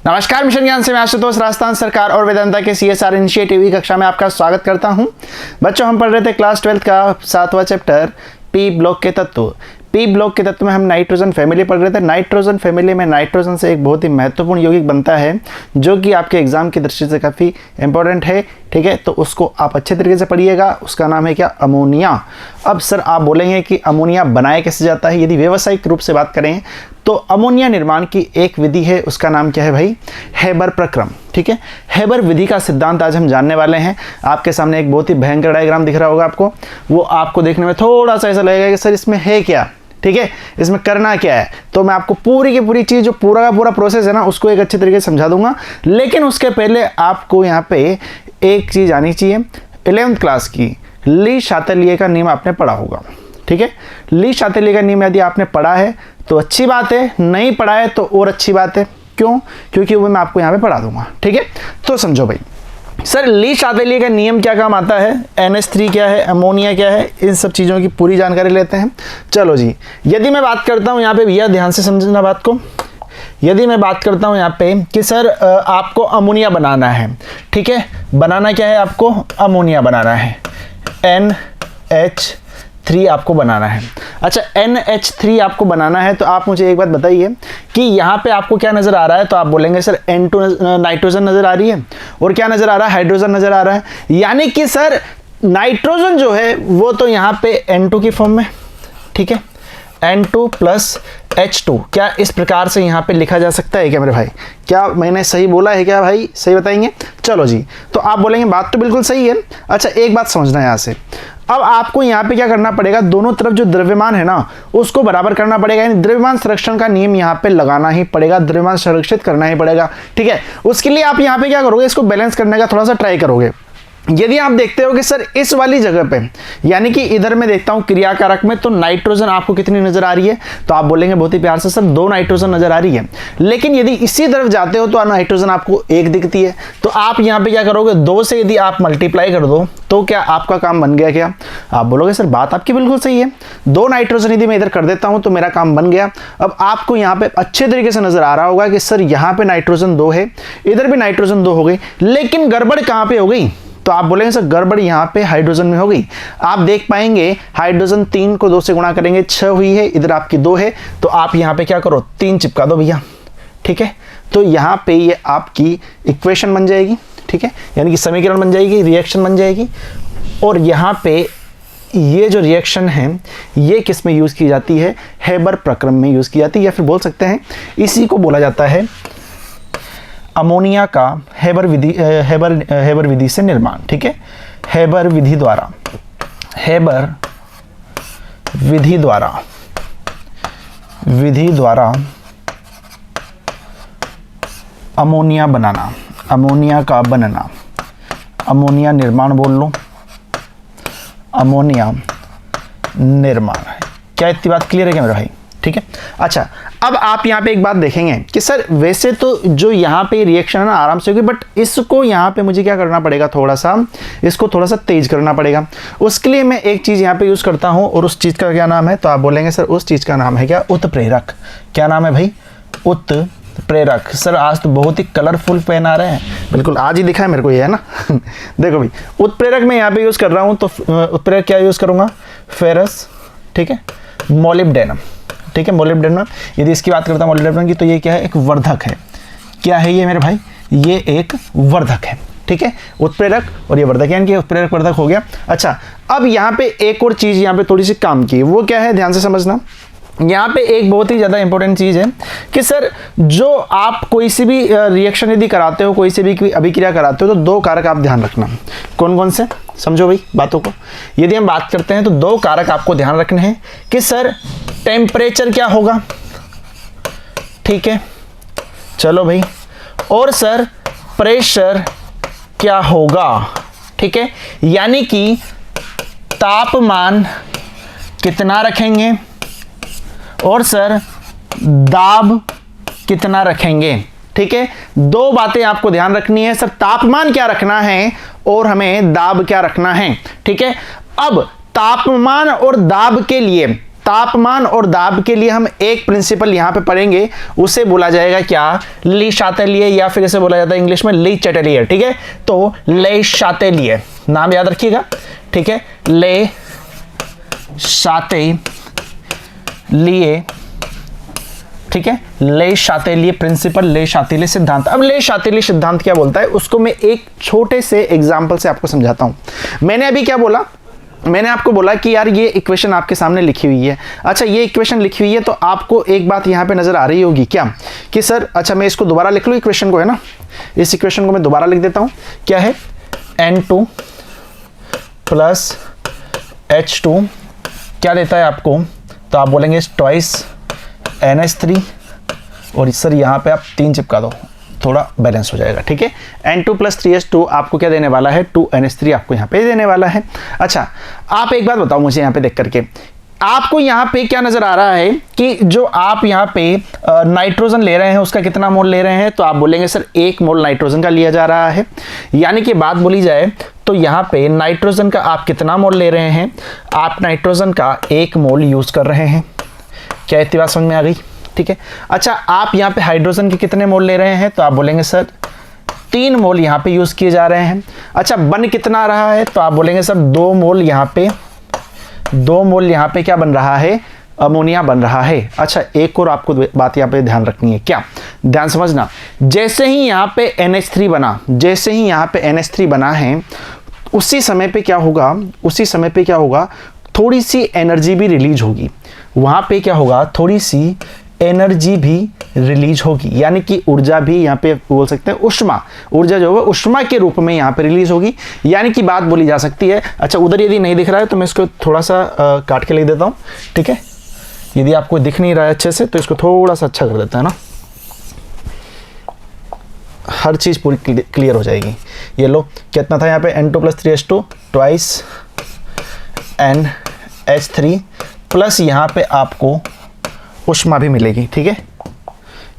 नमस्कार, मिशन ज्ञान से मैं आशुतोष राजस्थान सरकार और वेदांता के CSR इनिशिएटिव की कक्षा में आपका स्वागत करता हूं। बच्चों, हम पढ़ रहे थे क्लास 12 का 7वां चैप्टर पी ब्लॉक के तत्व। पी ब्लॉक के तत्व में हम नाइट्रोजन फैमिली पढ़ रहे थे। नाइट्रोजन फैमिली में नाइट्रोजन से एक बहुत ही महत्वपूर्ण यौगिक बनता है जो कि आपके एग्जाम की दृष्टि से काफ़ी इंपॉर्टेंट है। ठीक है, तो उसको आप अच्छे तरीके से पढ़िएगा। उसका नाम है क्या? अमोनिया। अब सर आप बोलेंगे कि अमोनिया बनाया कैसे जाता है? यदि व्यावसायिक रूप से बात करें तो अमोनिया निर्माण की एक विधि है, उसका नाम क्या है भाई? हेबर प्रक्रम। ठीक है, हेबर विधि का सिद्धांत आज हम जानने वाले हैं। आपके सामने एक बहुत ही भयंकर डायग्राम दिख रहा होगा आपको, वो आपको देखने में थोड़ा सा ऐसा लगेगा कि सर इसमें है क्या, ठीक है, इसमें करना क्या है। तो मैं आपको पूरी की पूरी चीज़, जो पूरा का पूरा प्रोसेस है ना, उसको एक अच्छे तरीके से समझा दूंगा। लेकिन उसके पहले आपको यहाँ पे एक चीज़ आनी चाहिए। 11th क्लास की ली शातेलिए का नियम आपने पढ़ा होगा। ठीक है, ली शातेलिए का नियम यदि आपने पढ़ा है तो अच्छी बात है, नहीं पढ़ा है तो और अच्छी बात है। क्यों? क्योंकि वो मैं आपको यहाँ पे पढ़ा दूंगा। ठीक है, तो समझो भाई। सर ली शातेलिए का नियम क्या काम आता है? NH3 क्या है, अमोनिया क्या है, इन सब चीज़ों की पूरी जानकारी लेते हैं। चलो जी, यदि मैं बात करता हूँ यहाँ पे, भैया ध्यान से समझना बात को। यदि मैं बात करता हूँ यहाँ पे कि सर आपको अमोनिया बनाना है। ठीक है, बनाना क्या है आपको? अमोनिया बनाना है। NH3 आपको बनाना है। अच्छा, NH3 आपको बनाना है तो आप मुझे एक बात बताइए कि यहाँ पे आपको क्या नज़र आ रहा है? तो आप बोलेंगे सर N2 नाइट्रोजन नज़र आ रही है, और क्या नज़र आ रहा है? हाइड्रोजन नज़र आ रहा है। यानी कि सर नाइट्रोजन जो है वो तो यहाँ पे N2 की फॉर्म में, ठीक है, N2 प्लस H2। क्या इस प्रकार से यहाँ पे लिखा जा सकता है क्या मेरे भाई? क्या मैंने सही बोला है क्या भाई? सही बताएंगे? चलो जी, तो आप बोलेंगे बात तो बिल्कुल सही है। अच्छा, एक बात समझना है यहाँ से। अब आपको यहाँ पे क्या करना पड़ेगा? दोनों तरफ जो द्रव्यमान है ना, उसको बराबर करना पड़ेगा। यानी द्रव्यमान संरक्षण का नियम यहाँ पे लगाना ही पड़ेगा, द्रव्यमान संरक्षित करना ही पड़ेगा। ठीक है, उसके लिए आप यहाँ पे क्या करोगे? इसको बैलेंस करने का थोड़ा सा ट्राई करोगे। यदि आप देखते हो कि सर इस वाली जगह पे, यानी कि इधर मैं देखता हूं क्रियाकारक में, तो नाइट्रोजन आपको कितनी नजर आ रही है? तो आप बोलेंगे बहुत ही प्यार से सर 2 नाइट्रोजन नजर आ रही है। लेकिन यदि इसी तरफ जाते हो तो नाइट्रोजन आपको 1 दिखती है। तो आप यहां पे क्या करोगे? 2 से यदि आप मल्टीप्लाई कर दो तो क्या आपका काम बन गया क्या? आप बोलोगे सर बात आपकी बिल्कुल सही है, 2 नाइट्रोजन यदि मैं इधर कर देता हूं तो मेरा काम बन गया। अब आपको यहां पे अच्छे तरीके से नजर आ रहा होगा कि सर यहां पे नाइट्रोजन 2 है, इधर भी नाइट्रोजन 2 हो गई, लेकिन गड़बड़ कहां पे हो गई? तो आप बोलेंगे सर गड़बड़ यहाँ पे हाइड्रोजन में हो गई। आप देख पाएंगे हाइड्रोजन 3 को 2 से गुणा करेंगे 6 हुई है, इधर आपकी 2 है, तो आप यहाँ पे क्या करो? 3 चिपका दो भैया। ठीक है, तो यहाँ पे ये आपकी इक्वेशन बन जाएगी। ठीक है, यानी कि समीकरण बन जाएगी, रिएक्शन बन जाएगी। और यहाँ पे ये जो रिएक्शन है ये किस में यूज की जाती है? हेबर प्रक्रम में यूज की जाती है, या फिर बोल सकते हैं इसी को बोला जाता है अमोनिया का हेबर विधि से निर्माण। ठीक है, हेबर विधि द्वारा अमोनिया बनाना, अमोनिया का बनना, अमोनिया निर्माण बोल लो, अमोनिया निर्माण। क्या इतनी बात क्लियर है क्या मेरे भाई? ठीक है, अच्छा अब आप यहाँ पे एक बात देखेंगे कि सर वैसे तो जो यहाँ पे रिएक्शन है ना आराम से होगी, बट इसको यहाँ पे मुझे क्या करना पड़ेगा? थोड़ा सा इसको थोड़ा सा तेज करना पड़ेगा। उसके लिए मैं एक चीज़ यहाँ पे यूज़ करता हूँ, और उस चीज़ का क्या नाम है? तो आप बोलेंगे सर उस चीज़ का नाम है क्या? उत्प्रेरक। क्या नाम है भाई? उत्प्रेरक। सर आज तो बहुत ही कलरफुल पेन आ रहे हैं, बिल्कुल आज ही दिखा है मेरे को ये, है ना। देखो भाई, उत्प्रेरक मैं यहाँ पे यूज़ कर रहा हूँ, तो उत्प्रेरक क्या यूज़ करूँगा? फेरस, ठीक है, मोलिब्डेनम। ठीक है, मोलिब्डेनम। यदि इसकी बात करता हूँ मोलिब्डेनम की, तो ये क्या है? एक वर्धक है। क्या है ये मेरे भाई? ये एक वर्धक है। ठीक है, उत्प्रेरक और ये वर्धक, यानी कि उत्प्रेरक वर्धक हो गया। अच्छा, अब यहाँ पे एक और चीज़ यहाँ पे थोड़ी सी काम की, वो क्या है? ध्यान से समझना। यहाँ पे एक बहुत ही ज़्यादा इंपॉर्टेंट चीज़ है कि सर जो आप कोई सी भी रिएक्शन यदि कराते हो, कोई सी भी अभिक्रिया कराते हो, तो 2 कारक आप ध्यान रखना। कौन कौन से? समझो भाई बातों को। यदि हम बात करते हैं तो 2 कारक आपको ध्यान रखने हैं कि सर टेम्परेचर क्या होगा, ठीक है, चलो भाई, और सर प्रेशर क्या होगा। ठीक है, यानी कि तापमान कितना रखेंगे और सर दाब कितना रखेंगे। ठीक है, 2 बातें आपको ध्यान रखनी है। सर तापमान क्या रखना है और हमें दाब क्या रखना है। ठीक है, अब तापमान और दाब के लिए तापमान और दाब के लिए हम एक प्रिंसिपल यहां पे पढ़ेंगे, उसे बोला जाएगा क्या, ले शातेलियर, या फिर इसे बोला जाता है इंग्लिश में ले चैटेलियर। ठीक है, तो ले शातेलियर नाम याद रखिएगा। ठीक है, ले शातेलियर। ठीक है, ले शातेलियर प्रिंसिपल, ले शातेलियर सिद्धांत। अब ले शातेलियर सिद्धांत क्या बोलता है उसको मैं एक छोटे से एग्जांपल से आपको समझाता हूं। मैंने अभी क्या बोला, मैंने आपको बोला कि यार ये इक्वेशन आपके सामने लिखी हुई है। अच्छा, ये इक्वेशन लिखी हुई है तो आपको एक बात यहाँ पे नजर आ रही होगी क्या, कि सर अच्छा मैं इसको दोबारा लिख लूँ इक्वेशन को, है ना, इस इक्वेशन को मैं दोबारा लिख देता हूँ। क्या है, N2 प्लस H2 क्या देता है आपको, तो आप बोलेंगे ट्वाइस NH3, और सर यहाँ पे आप 3 चिपका दो, थोड़ा बैलेंस हो जाएगा। ठीक है, N2 प्लस 3H2 आपको क्या देने वाला है, 2NH3 आपको यहाँ पे देने वाला है। अच्छा, आप एक बात बताओ मुझे यहाँ पे देख करके, आपको यहाँ पे क्या नजर आ रहा है कि जो आप यहाँ पे नाइट्रोजन ले रहे हैं उसका कितना मोल ले रहे हैं, तो आप बोलेंगे सर 1 मोल नाइट्रोजन का लिया जा रहा है। यानी कि बात बोली जाए तो यहाँ पे नाइट्रोजन का आप कितना मोल ले रहे हैं, आप नाइट्रोजन का 1 मोल यूज कर रहे हैं। क्या इतनी बात समझ में आ गई? ठीक है, अच्छा आप यहाँ पे हाइड्रोजन के कितने मोल ले रहे हैं, तो आप बोलेंगे सर 3 मोल यहाँ पे यूज किए जा रहे हैं। अच्छा, बन कितना रहा है, तो आप बोलेंगे सर 2 मोल यहाँ पे क्या बन रहा है, अमोनिया बन रहा है। अच्छा, एक और आपको बात यहाँ पे ध्यान रखनी है, क्या ध्यान समझना, जैसे ही यहाँ पे NH3 बना है, उसी समय पे क्या होगा, थोड़ी सी एनर्जी भी रिलीज होगी। वहां पे क्या होगा, थोड़ी सी एनर्जी भी रिलीज होगी, यानी कि ऊर्जा भी यहाँ पे बोल सकते हैं, ऊर्जा जो है उष्मा के रूप में यहाँ पे रिलीज होगी, यानी कि बात बोली जा सकती है। अच्छा, उधर यदि नहीं दिख रहा है तो मैं इसको थोड़ा सा काट के लिख देता हूँ। ठीक है, यदि आपको दिख नहीं रहा है अच्छे से तो इसको थोड़ा सा अच्छा कर देता है ना, हर चीज पूरी क्लियर हो जाएगी। ये लो, कितना था यहाँ पे, N2 plus 3H2 twice NH3 plus यहाँ पे आपको ऊष्मा भी मिलेगी। ठीक है,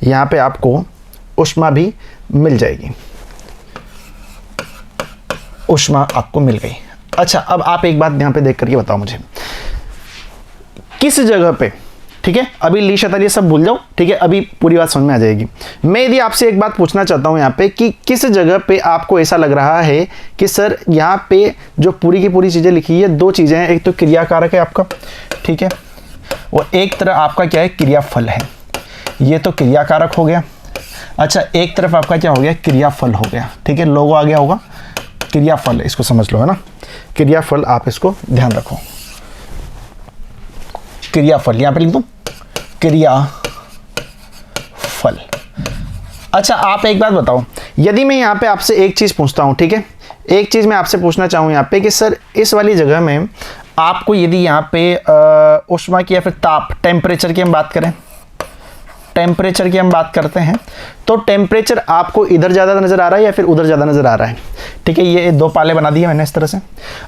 यहाँ पे आपको ऊष्मा भी मिल जाएगी, ऊष्मा आपको मिल गई। अच्छा, अब आप एक बात यहाँ पे देख करके बताओ मुझे, किस जगह पे, ठीक है, अभी ली शताली सब भूल जाओ। ठीक है, अभी पूरी बात समझ में आ जाएगी। मैं यदि आपसे एक बात पूछना चाहता हूँ यहाँ पे कि किस जगह पे आपको ऐसा लग रहा है कि सर यहाँ पे जो पूरी की पूरी चीज़ें लिखी है, 2 चीज़ें हैं, एक तो क्रियाकारक है आपका, ठीक है, और एक तरफ आपका क्या है, क्रियाफल है। ये तो क्रियाकारक हो गया। अच्छा, एक तरफ आपका क्या हो गया, क्रियाफल हो गया। ठीक है, लोगो आ गया होगा, क्रियाफल, इसको समझ लो, है ना, क्रियाफल, आप इसको ध्यान रखो, क्रियाफल यहाँ पे लिख दूं, क्रियाफल। अच्छा, आप एक बात बताओ, यदि मैं यहाँ पे आपसे एक चीज़ पूछता हूँ, ठीक है, एक चीज़ मैं आपसे पूछना चाहूँ यहाँ पे कि सर इस वाली जगह में आपको यदि यहाँ पे ऊष्मा की या फिर ताप, टेम्परेचर की हम बात करें, टेम्परेचर की हम बात करते हैं, तो टेम्परेचर आपको इधर ज़्यादा नज़र आ रहा है या फिर उधर ज़्यादा नज़र आ रहा है? ठीक है, ये 2 पाले बना दिए मैंने इस तरह से,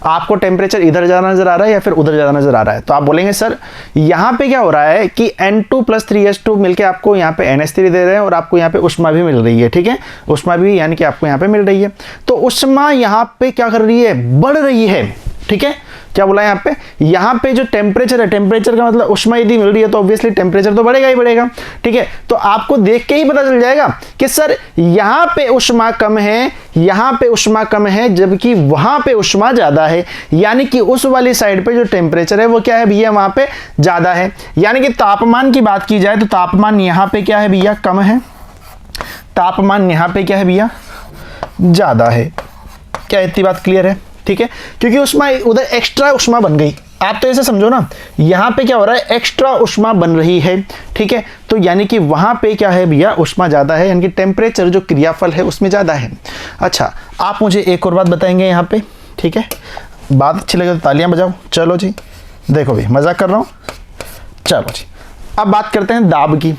आपको टेम्परेचर इधर ज़्यादा नज़र आ रहा है या फिर उधर ज़्यादा नज़र आ रहा है? तो आप बोलेंगे सर यहाँ पे क्या हो रहा है कि N2 प्लस 3H2 मिलकर आपको यहाँ पे NH3 दे रहे हैं और आपको यहाँ पे ऊष्मा भी मिल रही है। ठीक है, ऊष्मा भी यानी कि आपको यहाँ पे मिल रही है, तो ऊष्मा यहाँ पे क्या कर रही है, बढ़ रही है। ठीक है, क्या बोला यहाँ पे जो टेम्परेचर है, टेम्परेचर का मतलब ऊष्मा यदि मिल रही है तो ऑब्वियसली टेम्परेचर तो बढ़ेगा ही बढ़ेगा। ठीक है, तो आपको देख के ही पता चल जाएगा कि सर यहाँ पे ऊष्मा कम है, यहाँ पे ऊष्मा कम है, जबकि वहां पे ऊष्मा ज्यादा है, यानी कि उस वाली साइड पे जो टेम्परेचर है वो क्या है भैया, वहां पे ज्यादा है। यानी कि तापमान की बात की जाए तो तापमान यहाँ पे क्या है भैया, कम है, तापमान यहाँ पे क्या है भैया, ज्यादा है। क्या इतनी बात क्लियर है? ठीक है, क्योंकि ऊष्मा उधर एक्स्ट्रा ऊष्मा बन गई, आप तो ऐसे समझो ना, यहाँ पे क्या हो रहा है, एक्स्ट्रा ऊष्मा बन रही है। ठीक है, तो यानी कि वहां पे क्या है भैया, ऊष्मा ज्यादा है, यानी कि टेम्परेचर जो क्रियाफल है उसमें ज्यादा है। अच्छा, आप मुझे एक और बात बताएंगे यहाँ पे, ठीक है, बात अच्छी लगे तो तालियां बजाओ। चलो जी, देखो भाई मजाक कर रहा हूँ, चलो जी, अब बात करते हैं दाब की।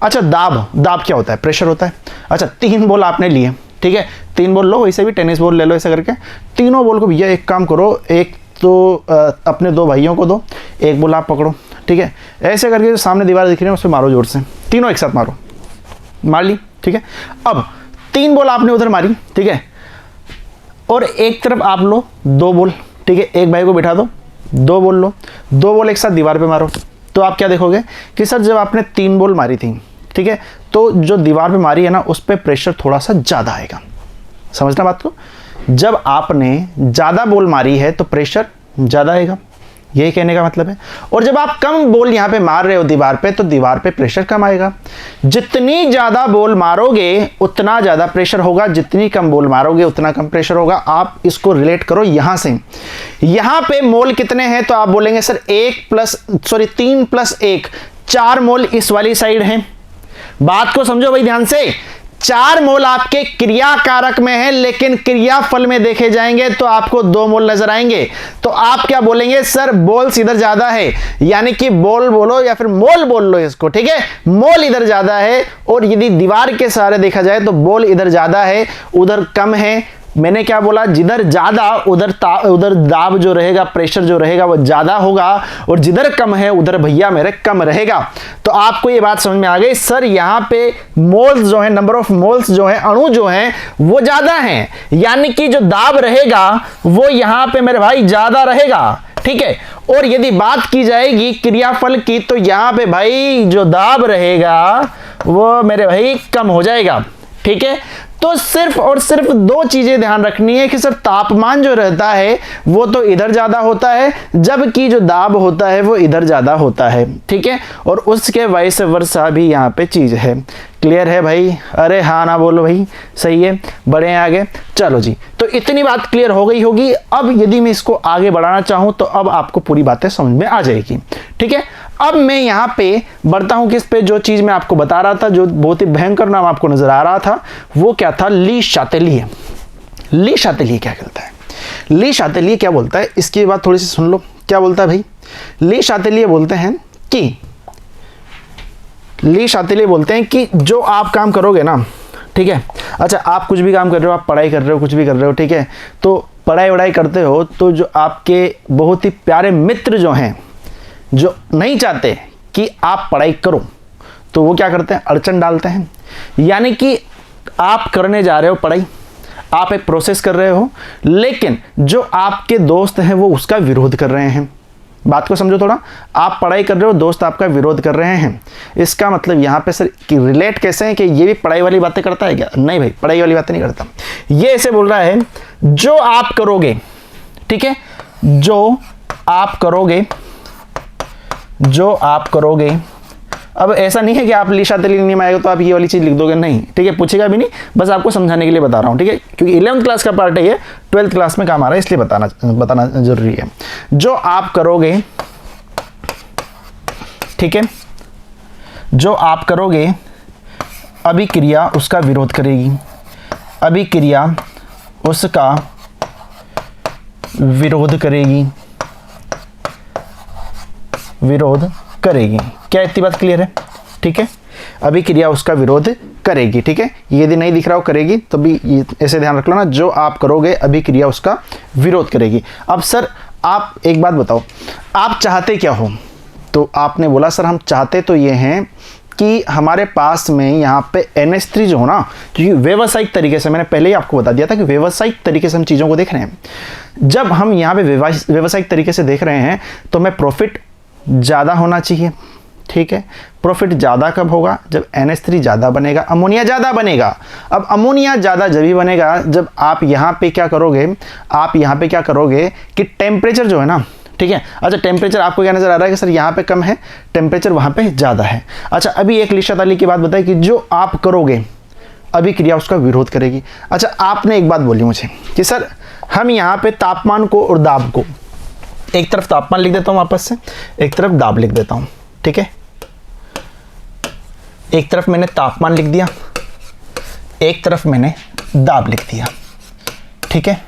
अच्छा, दाब क्या होता है, प्रेशर होता है। अच्छा, 3 बॉल आपने लिए, ठीक है, 3 बॉल लो, वैसे भी टेनिस बॉल ले लो, ऐसा करके तीनों बॉल को भैया एक काम करो, एक तो अपने 2 भाइयों को दो, एक बॉल आप पकड़ो। ठीक है, ऐसे करके जो सामने दीवार दिख रही है उस पर मारो जोर से, तीनों एक साथ मारो, मार ली। ठीक है, अब 3 बॉल आपने उधर मारी, ठीक है, और एक तरफ आप लो 2 बॉल, ठीक है, एक भाई को बिठा दो, 2 बॉल लो, 2 बॉल एक साथ दीवार पे मारो, तो आप क्या देखोगे कि सर जब आपने 3 बॉल मारी थी, ठीक है, तो जो दीवार पे मारी है ना उस पर प्रेशर थोड़ा सा ज़्यादा आएगा। समझना बात को, जब आपने ज़्यादा बॉल मारी है तो प्रेशर ज़्यादा आएगा, यही कहने का मतलब है। और जब आप कम बॉल यहाँ पे मार रहे हो दीवार पे, तो दीवार पे प्रेशर कम आएगा। जितनी ज़्यादा बॉल मारोगे उतना ज़्यादा प्रेशर होगा, जितनी कम बॉल मारोगे उतना कम प्रेशर होगा। आप इसको रिलेट करो यहाँ से। यहाँ पे मोल कितने हैं, तो आप बोलेंगे सर 3 + 1, 4 मोल इस वाली साइड है। बात को समझो भाई ध्यान से, 4 मोल आपके क्रिया कारक में है, लेकिन क्रियाफल में देखे जाएंगे तो आपको 2 मोल नजर आएंगे। तो आप क्या बोलेंगे, सर बोल्स इधर ज्यादा है, यानी कि बोल बोलो या फिर मोल बोल लो इसको, ठीक है, मोल इधर ज्यादा है। और यदि दीवार के सहारे देखा जाए तो बोल इधर ज्यादा है, उधर कम है। मैंने क्या बोला, जिधर ज्यादा उधर दाब जो रहेगा, प्रेशर जो रहेगा वो ज्यादा होगा, और जिधर कम है उधर भैया मेरे कम रहेगा। तो आपको ये बात समझ में आ गई। सर यहाँ पे मोल्स जो है, नंबर ऑफ मोल्स जो है, अणु जो है वो ज्यादा हैं, यानी कि जो दाब रहेगा वो यहाँ पे मेरे भाई ज्यादा रहेगा, ठीक है। और यदि बात की जाएगी क्रियाफल की, तो यहाँ पे भाई जो दाब रहेगा वो मेरे भाई कम हो जाएगा, ठीक है। तो सिर्फ और सिर्फ 2 चीजें ध्यान रखनी है कि सर तापमान जो रहता है वो तो इधर ज्यादा होता है, जबकि जो दाब होता है वो इधर ज्यादा होता है, ठीक है। और उसके वाइस वर्सा भी यहाँ पे चीज है। क्लियर है भाई? अरे हाँ ना बोलो भाई, सही है, बढ़े आगे। चलो जी, तो इतनी बात क्लियर हो गई होगी। अब यदि मैं इसको आगे बढ़ाना चाहूं तो अब आपको पूरी बातें समझ में आ जाएगी, ठीक है। अब मैं यहाँ पे बढ़ता हूँ किस पे, जो चीज मैं आपको बता रहा था, जो बहुत ही भयंकर नाम आपको नजर आ रहा था, वो क्या था, ली शातेलिए। ली शातेलिए क्या कहता है, ली शातेलिए क्या बोलता है, इसकी बात थोड़ी सी सुन लो। क्या बोलता है भाई, ली शातेलिए बोलते हैं कि ली शातेलिए बोलते हैं कि जो आप काम करोगे ना, ठीक है, अच्छा आप कुछ भी काम कर रहे हो, आप पढ़ाई कर रहे हो, कुछ भी कर रहे हो, ठीक है, तो पढ़ाई वढ़ाई करते हो, तो जो आपके बहुत ही प्यारे मित्र जो हैं, जो नहीं चाहते कि आप पढ़ाई करो, तो वो क्या करते हैं, अड़चन डालते हैं। यानी कि आप करने जा रहे हो पढ़ाई, आप एक प्रोसेस कर रहे हो, लेकिन जो आपके दोस्त हैं वो उसका विरोध कर रहे हैं। बात को समझो थोड़ा, आप पढ़ाई कर रहे हो, दोस्त आपका विरोध कर रहे हैं। इसका मतलब यहाँ पे सर कि रिलेट कैसे है कि ये भी पढ़ाई वाली बातें करता है क्या? नहीं भाई, पढ़ाई वाली बातें नहीं करता। ये ऐसे बोल रहा है, जो आप करोगे, ठीक है, जो आप करोगे। अब ऐसा नहीं है कि आप ली शातेलिए नहीं आएगा तो आप ये वाली चीज लिख दोगे, नहीं, ठीक है, पूछेगा भी नहीं, बस आपको समझाने के लिए बता रहा हूं, ठीक है, क्योंकि 11th क्लास का पार्ट है ये, 12th क्लास में काम आ रहा है, इसलिए बताना जरूरी है। जो आप करोगे, ठीक है, जो आप करोगे, अभिक्रिया उसका विरोध करेगी, अभिक्रिया उसका विरोध करेगी। क्या इतनी बात क्लियर है? ठीक है, अभिक्रिया उसका विरोध करेगी, ठीक है। यदि नहीं दिख रहा हो करेगी तो भी ऐसे ध्यान रख लो ना, जो आप करोगे अभिक्रिया उसका विरोध करेगी। अब सर आप एक बात बताओ, आप चाहते क्या हो? तो आपने बोला सर हम चाहते तो ये हैं कि हमारे पास में यहाँ पे NH3 जो हो ना, क्योंकि व्यावसायिक तरीके से, मैंने पहले ही आपको बता दिया था कि व्यावसायिक तरीके से हम चीज़ों को देख रहे हैं। जब हम यहाँ पे व्यावसायिक तरीके से देख रहे हैं तो हमें प्रॉफिट ज़्यादा होना चाहिए, ठीक है। प्रॉफिट ज़्यादा कब होगा? जब NH3 ज़्यादा बनेगा, अमोनिया ज़्यादा बनेगा। अब अमोनिया ज़्यादा जब ही बनेगा जब आप यहाँ पे क्या करोगे, कि टेम्परेचर जो है ना, ठीक है, अच्छा टेम्परेचर आपको क्या नज़र आ रहा है कि सर यहाँ पे कम है, टेम्परेचर वहाँ पे ज़्यादा है। अच्छा अभी एक ली शातेलिए की बात बताई कि जो आप करोगे अभिक्रिया उसका विरोध करेगी। अच्छा आपने एक बात बोली मुझे कि सर हम यहाँ पे तापमान को और दाब को, एक तरफ तापमान लिख देता हूँ वापस से, एक तरफ दाब लिख देता हूँ, ठीक है, एक तरफ मैंने तापमान लिख दिया, एक तरफ मैंने दाब लिख दिया, ठीक है।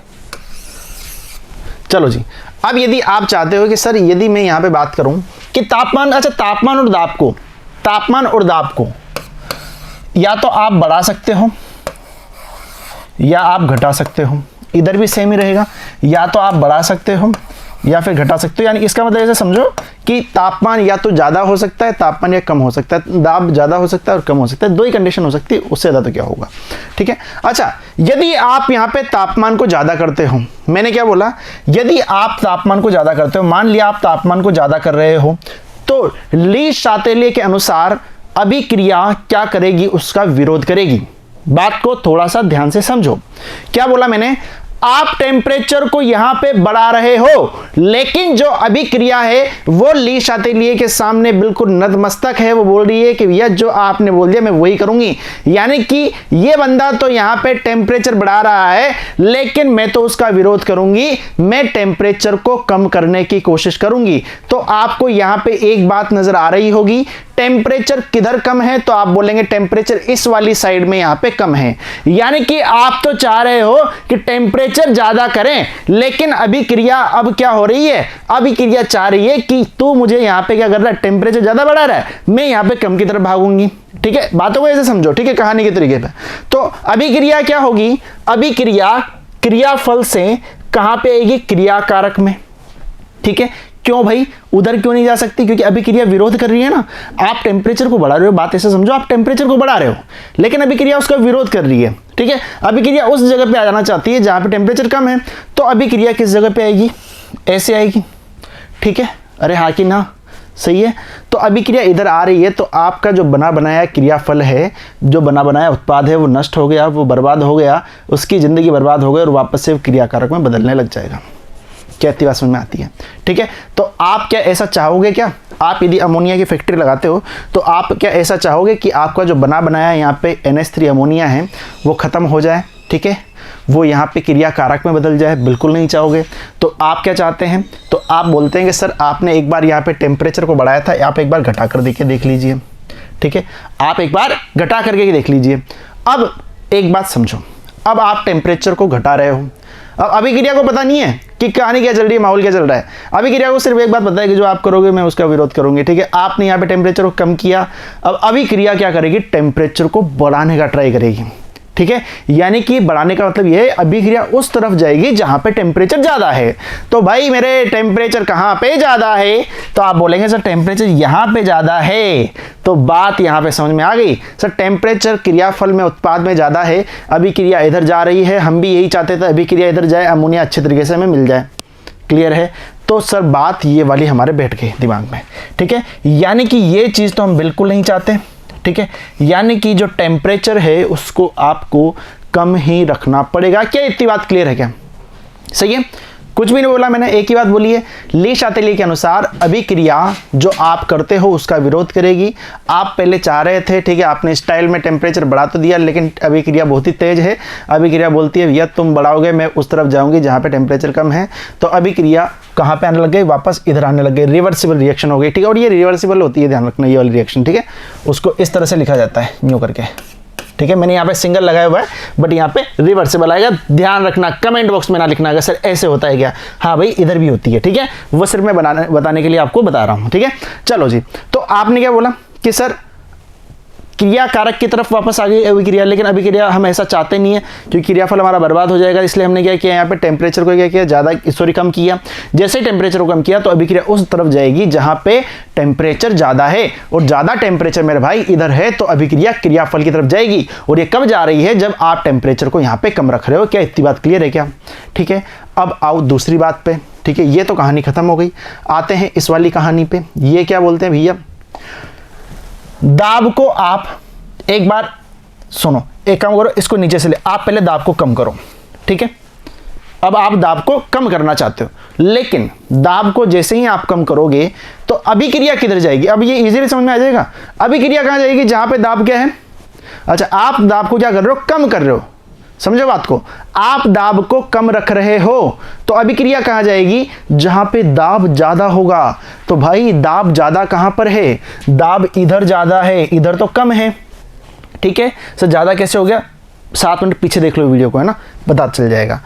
चलो जी, अब यदि आप चाहते हो कि सर यदि मैं यहां पे बात करूं कि तापमान, अच्छा तापमान और दाब को या तो आप बढ़ा सकते हो या आप घटा सकते हो, इधर भी सेम ही रहेगा, या तो आप बढ़ा सकते हो या फिर घटा सकते हो। यानी इसका मतलब ऐसे समझो कि तापमान या तो ज़्यादा हो सकता है, तापमान या कम हो सकता है, दाब ज़्यादा हो सकता है और कम हो सकता है, 2 ही कंडीशन हो सकती है, उससे ज़्यादा तो क्या होगा, ठीक है। अच्छा यदि आप यहाँ पे तापमान को ज़्यादा करते हो, मैंने क्या बोला, यदि आप तापमान को ज़्यादा करते हो, मान लिया आप तापमान को ज़्यादा कर रहे हो, तो ली शातेलिए के अनुसार अभिक्रिया क्या करेगी, उसका विरोध करेगी। बात को थोड़ा सा ध्यान से समझो। क्या बोला मैंने, आप टेम्परेचर को यहां पे बढ़ा रहे हो, लेकिन जो अभिक्रिया है वो ली शातेलिए के सामने बिल्कुल नतमस्तक है। वो बोल रही है कि भैया जो आपने बोल दिया मैं वही करूंगी। यानी कि ये बंदा तो यहां पे टेम्परेचर बढ़ा रहा है, लेकिन मैं तो उसका विरोध करूंगी, मैं टेम्परेचर को कम करने की कोशिश करूंगी। तो आपको यहां पे एक बात नजर आ रही होगी, टेम्परेचर किधर कम है, तो आप बोलेंगे टेम्परेचर इस वाली साइड में यहां पे कम है। यानी कि आप तो चाह रहे हो कि टेम्परेचर ज्यादा करें, लेकिन अभिक्रिया अब क्या हो रही है, अभिक्रिया चाह रही है कि तू मुझे यहां पे क्या कर रहा है, टेम्परेचर ज्यादा बढ़ा रहा है, मैं यहां पे कम की तरफ भागूंगी। ठीक है, बातों को ऐसे समझो, ठीक है, कहानी के तरीके पे। तो अभिक्रिया क्या होगी, अभिक्रिया क्रियाफल से कहां पे आएगी, क्रियाकारक में। ठीक है, क्यों भाई, उधर क्यों नहीं जा सकती, क्योंकि अभिक्रिया विरोध कर रही है ना। आप टेम्परेचर को बढ़ा रहे हो, बात ऐसे समझो, आप टेम्परेचर को बढ़ा रहे हो, लेकिन अभिक्रिया उसका विरोध कर रही है। ठीक है, अभिक्रिया उस जगह पे आ जाना चाहती है जहां पे टेम्परेचर कम है। तो अभिक्रिया किस जगह पे आएगी, ऐसे आएगी। ठीक है, अरे हाँ कि ना, सही है। तो अभिक्रिया इधर आ रही है, तो आपका जो बना बनाया क्रियाफल है, जो बना बनाया उत्पाद है, वो नष्ट हो गया, वो बर्बाद हो गया, उसकी जिंदगी बर्बाद हो गई और वापस से क्रियाकारक में बदलने लग जाएगा। क्या इतनी बात समझ में आती है। ठीक है, तो आप क्या ऐसा चाहोगे, क्या आप यदि अमोनिया की फैक्ट्री लगाते हो तो आप क्या ऐसा चाहोगे कि आपका जो बना बनाया यहाँ पे NH3 अमोनिया है वो ख़त्म हो जाए। ठीक है, वो यहाँ पे क्रियाकारक में बदल जाए, बिल्कुल नहीं चाहोगे। तो आप क्या चाहते हैं, तो आप बोलते हैं कि सर आपने एक बार यहाँ पे टेम्परेचर को बढ़ाया था, आप एक बार घटा कर देख लीजिए। ठीक है, आप एक बार घटा करके देख लीजिए। अब एक बात समझो, अब आप टेम्परेचर को घटा रहे हो, अब अभिक्रिया को पता नहीं है कि कहानी क्या चल रही है, माहौल क्या चल रहा है। अभिक्रिया को सिर्फ एक बात पता है कि जो आप करोगे मैं उसका विरोध करूंगी। ठीक है, आपने यहाँ पे टेम्परेचर को कम किया, अब अभिक्रिया क्या करेगी, टेम्परेचर को बढ़ाने का ट्राई करेगी। ठीक है, यानी कि बढ़ाने का मतलब यह है अभिक्रिया उस तरफ जाएगी जहां पे टेम्परेचर ज्यादा है। तो भाई मेरे टेम्परेचर कहां पे ज्यादा है, तो आप बोलेंगे सर टेम्परेचर यहां पे ज्यादा है। तो बात यहां पे समझ में आ गई, सर टेम्परेचर क्रियाफल में उत्पाद में ज्यादा है, अभिक्रिया इधर जा रही है, हम भी यही चाहते थे अभिक्रिया इधर जाए, अमोनिया अच्छे तरीके से हमें मिल जाए। क्लियर है, तो सर बात ये वाली हमारे बैठ गई दिमाग में। ठीक है, यानी कि ये चीज तो हम बिल्कुल नहीं चाहते। ठीक है, यानी कि जो टेम्परेचर है उसको आपको कम ही रखना पड़ेगा। क्या इतनी बात क्लियर है क्या, सही है, कुछ भी नहीं बोला मैंने, एक ही बात बोली है। ली शातेलिए के अनुसार अभिक्रिया जो आप करते हो उसका विरोध करेगी। आप पहले चाह रहे थे, ठीक है, आपने स्टाइल में टेम्परेचर बढ़ा तो दिया, लेकिन अभिक्रिया बहुत ही तेज है। अभिक्रिया बोलती है भैया तुम बढ़ाओगे मैं उस तरफ जाऊंगी जहां पे टेम्परेचर कम है। तो अभिक्रिया कहां पे आने लग गई, वापस इधर आने लग गई, रिवर्सिबल रिएक्शन हो गई। ठीक है, और ये रिवर्सिबल होती है, ध्यान रखना ये वाली रिएक्शन। ठीक है, उसको इस तरह से लिखा जाता है यूं करके। ठीक है, मैंने यहाँ पे सिंगल लगाया हुआ है, बट यहाँ पे रिवर्सिबल आएगा, ध्यान रखना। कमेंट बॉक्स में ना लिखना अगर सर ऐसे होता है क्या, हाँ भाई इधर भी होती है। ठीक है, वो सिर्फ मैं बताने के लिए आपको बता रहा हूँ। ठीक है, चलो जी, तो आपने क्या बोला कि सर क्रियाकारक की तरफ वापस आ गई अभिक्रिया, लेकिन अभिक्रिया हम ऐसा चाहते नहीं है क्योंकि क्रियाफल हमारा बर्बाद हो जाएगा। इसलिए हमने क्या किया, यहाँ पे टेम्परेचर को क्या किया, ज़्यादा कम किया। जैसे ही टेम्परेचर को कम किया तो अभिक्रिया उस तरफ जाएगी जहाँ पे टेम्परेचर ज़्यादा है, और ज़्यादा टेम्परेचर मेरे भाई इधर है, तो अभिक्रिया क्रियाफल की तरफ जाएगी। और ये कब जा रही है, जब आप टेम्परेचर को यहाँ पे कम रख रहे हो। क्या इतनी बात क्लियर है क्या। ठीक है, अब आओ दूसरी बात पे। ठीक है, ये तो कहानी खत्म हो गई, आते हैं इस वाली कहानी पे। ये क्या बोलते हैं भैया, दाब को आप एक बार सुनो, एक काम करो, इसको नीचे से ले, आप पहले दाब को कम करो। ठीक है, अब आप दाब को कम करना चाहते हो, लेकिन दाब को जैसे ही आप कम करोगे तो अभिक्रिया किधर जाएगी। अब ये इजीली समझ में आ जाएगा, अभिक्रिया कहां जाएगी, जहां पे दाब क्या है। अच्छा, आप दाब को क्या कर रहे हो, कम कर रहे हो। समझो बात को, आप दाब को कम रख रहे हो, तो अभिक्रिया कहां जाएगी, जहां पे दाब ज्यादा होगा। तो भाई दाब ज्यादा कहां पर है, दाब इधर ज्यादा है, इधर तो कम है। ठीक है, सर ज्यादा कैसे हो गया, 7 मिनट पीछे देख लो वीडियो को, है ना, पता चल जाएगा।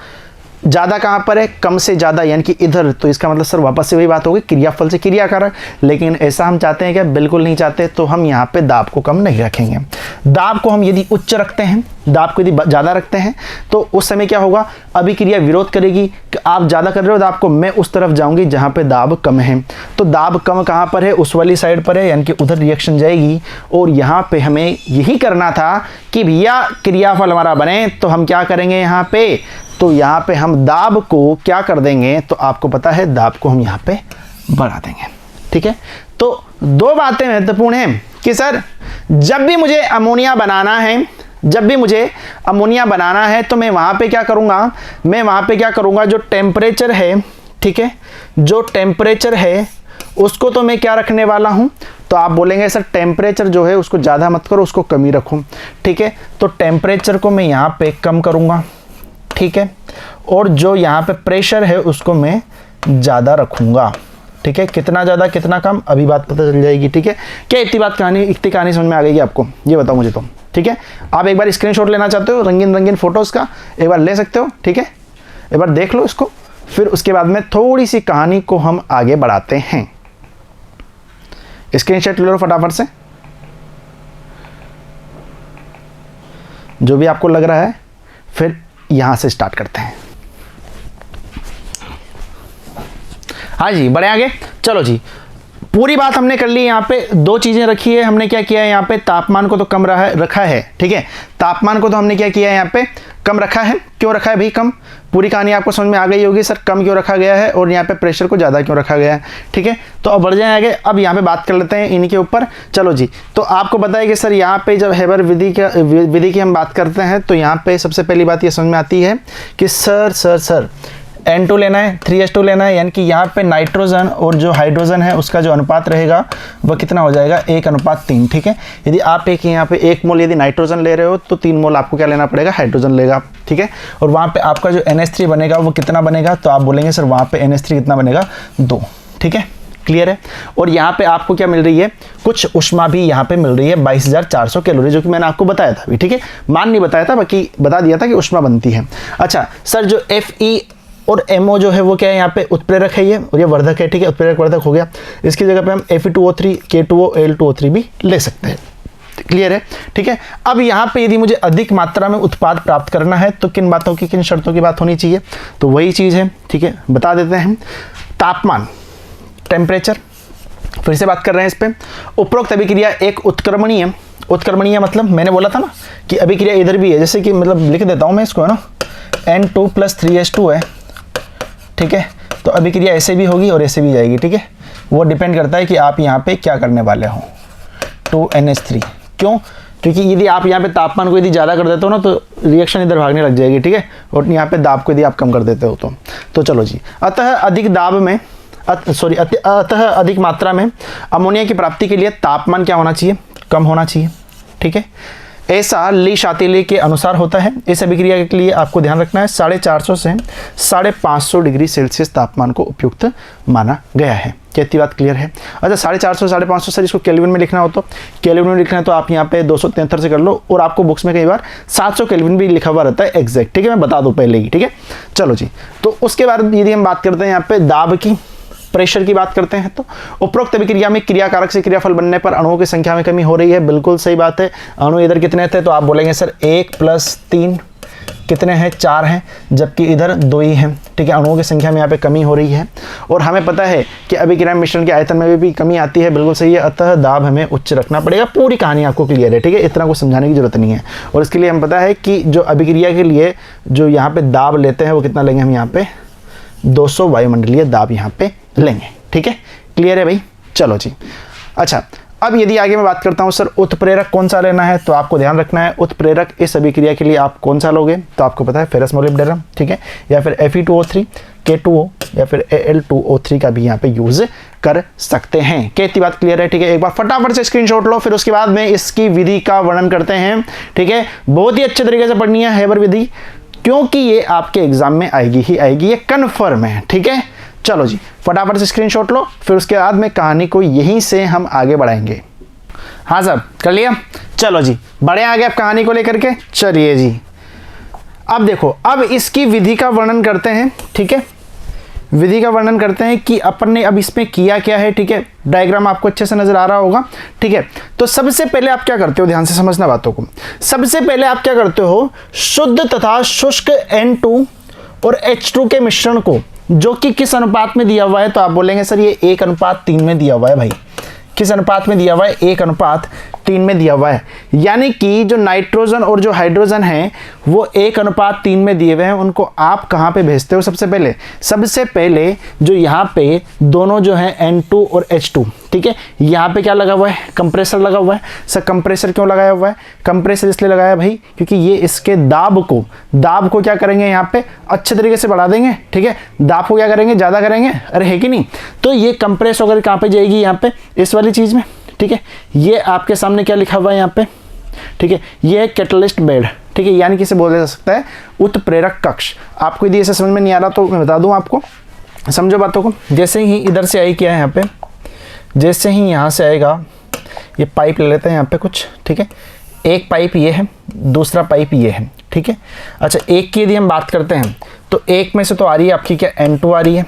ज़्यादा कहाँ पर है, कम से ज़्यादा, यानी कि इधर। तो इसका मतलब सर वापस से वही बात होगी, क्रियाफल से क्रियाकारक। लेकिन ऐसा हम चाहते हैं क्या, बिल्कुल नहीं चाहते। तो हम यहाँ पे दाब को कम नहीं रखेंगे। दाब को हम यदि उच्च रखते हैं, दाब को यदि ज़्यादा रखते हैं, तो उस समय क्या होगा, अभिक्रिया विरोध करेगी कि आप ज़्यादा कर रहे हो दाब को, मैं उस तरफ जाऊँगी जहाँ पे दाब कम है। तो दाब कम कहाँ पर है, उस वाली साइड पर है, यानी कि उधर रिएक्शन जाएगी। और यहाँ पे हमें यही करना था कि भैया क्रियाफल हमारा बने, तो हम क्या करेंगे यहाँ पे, तो यहाँ पे हम दाब को क्या कर देंगे, तो आपको पता है दाब को हम यहाँ पे बढ़ा देंगे। ठीक है, तो तो दो बातें महत्वपूर्ण हैं कि सर जब भी मुझे अमोनिया बनाना है तो मैं वहाँ पे क्या करूँगा, जो टेम्परेचर है, ठीक है, जो टेम्परेचर है उसको तो मैं क्या रखने वाला हूँ, तो आप बोलेंगे सर टेम्परेचर जो है उसको ज़्यादा मत करो, उसको कम ही रखूँ, ठीक है। तो टेम्परेचर को मैं यहाँ पे कम करूँगा, ठीक है, और जो यहाँ पे प्रेशर है उसको मैं ज़्यादा रखूँगा, ठीक है। कितना ज़्यादा कितना कम अभी बात पता चल जाएगी, ठीक है। क्या इतनी कहानी समझ में आ गई आपको, ये बताओ मुझे तो, ठीक है। आप एक बार स्क्रीनशॉट लेना चाहते हो रंगीन रंगीन फोटोज़ का, एक बार ले सकते हो, ठीक है। एक बार देख लो इसको, फिर उसके बाद में थोड़ी सी कहानी को हम आगे बढ़ाते हैं। स्क्रीनशॉट ले लो फटाफट से, जो भी आपको लग रहा है, फिर यहां से स्टार्ट करते हैं। हाँ जी, बढ़े आगे, चलो जी। पूरी बात हमने कर ली। यहाँ पे दो चीज़ें रखी है, हमने क्या किया है यहाँ पे, तापमान को तो कम रखा है, ठीक है। तापमान को तो हमने क्या किया है यहाँ पे, कम रखा है। क्यों रखा है भाई कम, पूरी कहानी आपको समझ में आ गई होगी सर, कम क्यों रखा गया है और यहाँ पे प्रेशर को ज़्यादा क्यों रखा गया है, ठीक है। तो अब बढ़ जाए आगे, अब यहाँ पे बात कर लेते हैं इन्हीं के ऊपर। चलो जी, तो आपको बताया कि सर यहाँ पे जब हेबर विधि की हम बात करते हैं तो यहाँ पे सबसे पहली बात ये समझ में आती है कि सर N2 लेना है, 3H2 लेना है, यानी कि यहाँ पे नाइट्रोजन और जो हाइड्रोजन है उसका जो अनुपात रहेगा वह कितना हो जाएगा, 1:3, ठीक है। यदि आप यहाँ पे 1 मोल यदि नाइट्रोजन ले रहे हो तो 3 मोल आपको क्या लेना पड़ेगा, हाइड्रोजन लेगा, ठीक है। और वहाँ पे आपका जो NH3 बनेगा वो कितना बनेगा, तो आप बोलेंगे सर वहाँ पे NH3 कितना बनेगा, 2, ठीक है, क्लियर है। और यहाँ पे आपको क्या मिल रही है, कुछ ऊष्मा भी यहाँ पे मिल रही है, 22,400 कैलोरी, जो कि मैंने आपको बताया था अभी, ठीक है। मान नहीं बताया था, बाकी बता दिया था कि ऊष्मा बनती है। अच्छा सर, जो Fe और MO जो है वो क्या है, यहाँ पे उत्प्रेरक है ये, और ये वर्धक है, ठीक है, उत्प्रेरक वर्धक हो गया। इसकी जगह पे हम Fe2O3, K2O, Al2O3 भी ले सकते हैं, क्लियर है, ठीक है। अब यहाँ पे यदि मुझे अधिक मात्रा में उत्पाद प्राप्त करना है तो किन बातों की, किन शर्तों की बात होनी चाहिए, तो वही चीज़ है, ठीक है, बता देते हैं। तापमान, टेम्परेचर, फिर से बात कर रहे हैं इस पर। उपरोक्त अभिक्रिया एक उत्क्रमणीय मतलब मैंने बोला था ना कि अभिक्रिया इधर भी है, जैसे कि मतलब लिख देता हूँ मैं इसको, है ना, N2 + 3H2 है, ठीक है। तो अभिक्रिया ऐसे भी होगी और ऐसे भी जाएगी, ठीक है। वो डिपेंड करता है कि आप यहाँ पे क्या करने वाले हो, 2NH3। क्यों, क्योंकि यदि आप यहाँ पे तापमान को यदि ज़्यादा कर देते हो ना तो रिएक्शन इधर भागने लग जाएगी, ठीक है। और यहाँ पे दाब को यदि आप कम कर देते हो तो चलो जी। अतः अधिक मात्रा में अमोनिया की प्राप्ति के लिए तापमान क्या होना चाहिए, कम होना चाहिए, ठीक है। ऐसा ली शातिले के अनुसार होता है। इस अभिक्रिया के लिए आपको ध्यान रखना है 450 से 550 डिग्री सेल्सियस तापमान को उपयुक्त माना गया है। क्या इतनी बात क्लियर है? अच्छा, 450 550 सर, इसको केल्विन में लिखना हो तो केल्विन में लिखना है तो आप यहाँ पे 273 से कर लो, और आपको बुक्स में कई बार 700 केल्विन भी लिखा हुआ रहता है एग्जैक्ट, ठीक है, मैं बता दूँ पहले ही, ठीक है। चलो जी, तो उसके बाद यदि हम बात करते हैं यहाँ पे दाब की, प्रेशर की बात करते हैं, तो उपरोक्त अभिक्रिया में क्रियाकारक से क्रियाफल बनने पर अणुओं की संख्या में कमी हो रही है। बिल्कुल सही बात है। अणु इधर कितने थे, तो आप बोलेंगे सर 1 + 3 कितने हैं, 4 हैं, जबकि इधर 2 ही हैं, ठीक है। अणुओं की संख्या में यहाँ पे कमी हो रही है, और हमें पता है कि अभिक्रिया मिश्रण के आयतन में भी कमी आती है, बिल्कुल सही है। अतः दाब हमें उच्च रखना पड़ेगा। पूरी कहानी आपको क्लियर है, ठीक है, इतना कुछ समझाने की जरूरत नहीं है। और इसके लिए हम पता है कि जो अभिक्रिया के लिए जो यहाँ पे दाब लेते हैं वो कितना लेंगे, हम यहाँ पे 200 वायुमंडलीय दाब यहाँ पे लेंगे, ठीक है, क्लियर है भाई। चलो जी, अच्छा, अब यदि आगे मैं बात करता हूं सर उत्प्रेरक कौन सा लेना है, तो आपको ध्यान रखना है उत्प्रेरक इस अभिक्रिया के लिए आप कौन सा लोगे, तो आपको पता है फेरस मोलिब्डेनम, ठीक है, या फिर Fe2O3, K2O या फिर Al2O3 का भी यहाँ पे यूज कर सकते हैं। क्या इतनी बात क्लियर है? ठीक है, एक बार फटाफट से स्क्रीनशॉट लो, फिर उसके बाद में इसकी विधि का वर्णन करते हैं, ठीक है। बहुत ही अच्छे तरीके से पढ़नी है हेबर विधि, क्योंकि ये आपके एग्जाम में आएगी ही आएगी, ये कन्फर्म है, ठीक है। चलो जी, फटाफट से स्क्रीनशॉट लो, फिर उसके बाद में कहानी को यहीं से हम आगे बढ़ाएंगे। हाँ सर, कर लिया? चलो जी, बढ़े आगे अब कहानी को लेकर के। चलिए जी, अब देखो, अब इसकी विधि का वर्णन करते हैं, ठीक है। विधि का वर्णन करते हैं कि अपन ने अब इसमें किया क्या है, ठीक है। डायग्राम आपको अच्छे से नजर आ रहा होगा, ठीक है। तो सबसे पहले आप क्या करते हो, ध्यान से समझना बातों को। सबसे पहले आप क्या करते हो, शुद्ध तथा शुष्क N2 और H2 के मिश्रण को, जो कि किस अनुपात में दिया हुआ है, तो आप बोलेंगे सर ये 1:3 में दिया हुआ है भाई। किस अनुपात में दिया हुआ है? 1:3 3 में दिया हुआ है, यानी कि जो नाइट्रोजन और जो हाइड्रोजन है वो 1:3 में दिए हुए हैं। उनको आप कहाँ पे भेजते हो? सबसे पहले जो यहाँ पे दोनों जो हैं N2 और H2, ठीक है, यहाँ पे क्या लगा हुआ है? कंप्रेसर लगा हुआ है। सर कंप्रेसर क्यों लगाया हुआ है? कंप्रेसर इसलिए लगाया भाई क्योंकि ये इसके दाब को क्या करेंगे? यहाँ पे अच्छे तरीके से बढ़ा देंगे, ठीक है, दाब को क्या करेंगे? ज़्यादा करेंगे, अरे है कि नहीं? तो ये कंप्रेस होकर कहाँ पे जाएगी? यहाँ पे इस वाली चीज़ में, ठीक है। ये आपके सामने क्या लिखा हुआ है यहाँ पे, ठीक है, ये है कैटलिस्ट बेड, ठीक है, यानी कि इसे बोला जा सकता है उत्प्रेरक कक्ष। आपको यदि ऐसे समझ में नहीं आ रहा तो मैं बता दूं आपको, समझो बातों को। जैसे ही इधर से आई क्या है यहाँ पे, जैसे ही यहाँ से आएगा, ये पाइप ले लेते हैं यहाँ पे कुछ, ठीक है, एक पाइप ये है, दूसरा पाइप ये है, ठीक है। अच्छा, एक की यदि हम बात करते हैं तो एक में से तो आ रही है आपकी क्या? N2 आ रही है,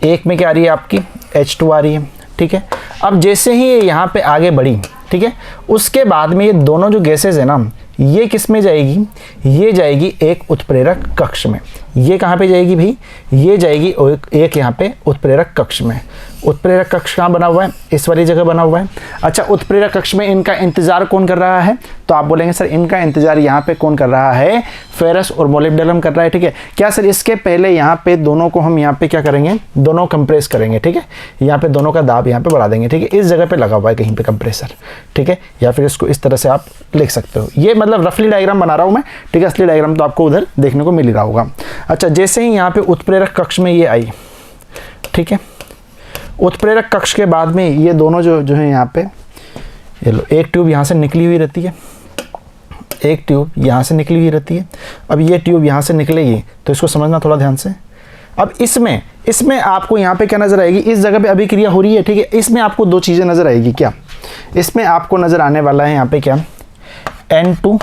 एक में क्या आ रही है आपकी? H2 आ रही है, ठीक है। अब जैसे ही ये यहाँ पे आगे बढ़ी, ठीक है, उसके बाद में ये दोनों जो गैसेज है ना, ये किस में जाएगी? ये जाएगी एक उत्प्रेरक कक्ष में। ये कहाँ पे जाएगी भाई? ये जाएगी एक यहाँ पे उत्प्रेरक कक्ष में। उत्प्रेरक कक्ष कहाँ बना हुआ है? इस वाली जगह बना हुआ है। अच्छा, उत्प्रेरक कक्ष में इनका इंतजार कौन कर रहा है? तो आप बोलेंगे सर इनका इंतजार यहाँ पे कौन कर रहा है? फेरस और मोलिब्डेनम कर रहा है, ठीक है। क्या सर इसके पहले यहाँ पे दोनों को हम यहाँ पे क्या करेंगे? दोनों कंप्रेस करेंगे, ठीक है। यहाँ पे दोनों का दाब यहाँ पे बढ़ा देंगे, ठीक है। इस जगह पे लगा हुआ है कहीं पे कंप्रेसर, ठीक है, या फिर इसको इस तरह से आप लिख सकते हो। ये मतलब रफली डायग्राम बना रहा हूँ मैं, ठीक है। असली डायग्राम तो आपको उधर देखने को मिल ही रहा होगा। अच्छा, जैसे ही यहाँ पे उत्प्रेरक कक्ष में ये आई, ठीक है, उत्प्रेरक कक्ष के बाद में ये दोनों जो है यहाँ पे, ये लो, एक ट्यूब यहाँ से निकली हुई रहती है, एक ट्यूब यहाँ से निकली हुई रहती है। अब ये ट्यूब यहाँ से निकलेगी तो इसको समझना थोड़ा ध्यान से। अब इसमें आपको यहाँ पे क्या नजर आएगी? इस जगह पे अभिक्रिया हो रही है, ठीक है। इसमें आपको दो चीजें नजर आएगी। क्या? इसमें आपको नजर आने वाला है यहाँ पे क्या? NH3,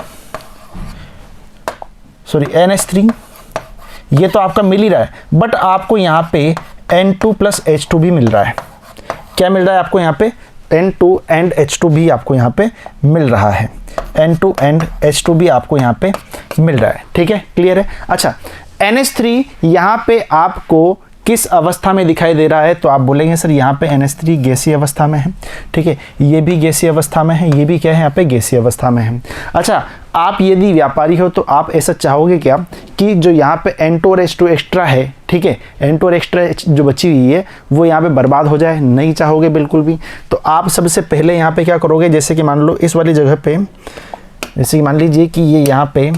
ये तो आपका मिल ही रहा है, बट आपको यहाँ पे N2 + H2 भी मिल रहा है। क्या मिल रहा है आपको यहाँ पे? N2 and H2 भी आपको यहाँ पे मिल रहा है। N2 and H2 भी आपको यहाँ पे मिल रहा है, ठीक है, क्लियर है। अच्छा, NH3 यहाँ पे आपको किस अवस्था में दिखाई दे रहा है? तो आप बोलेंगे सर यहाँ पे NH3 गैसीय अवस्था में है, ठीक है, ये भी गैसीय अवस्था में है, ये भी क्या है यहाँ पे? गैसीय अवस्था में है। अच्छा, आप यदि व्यापारी हो तो आप ऐसा चाहोगे क्या कि जो यहाँ पे N2 और H2 एक्स्ट्रा है, ठीक है, N2 और एक्स्ट्रा जो बची हुई है वो यहाँ पे बर्बाद हो जाए? नहीं चाहोगे बिल्कुल भी। तो आप सबसे पहले यहाँ पे क्या करोगे? जैसे कि मान लो इस वाली जगह पे, जैसे कि मान लीजिए कि ये यहाँ पे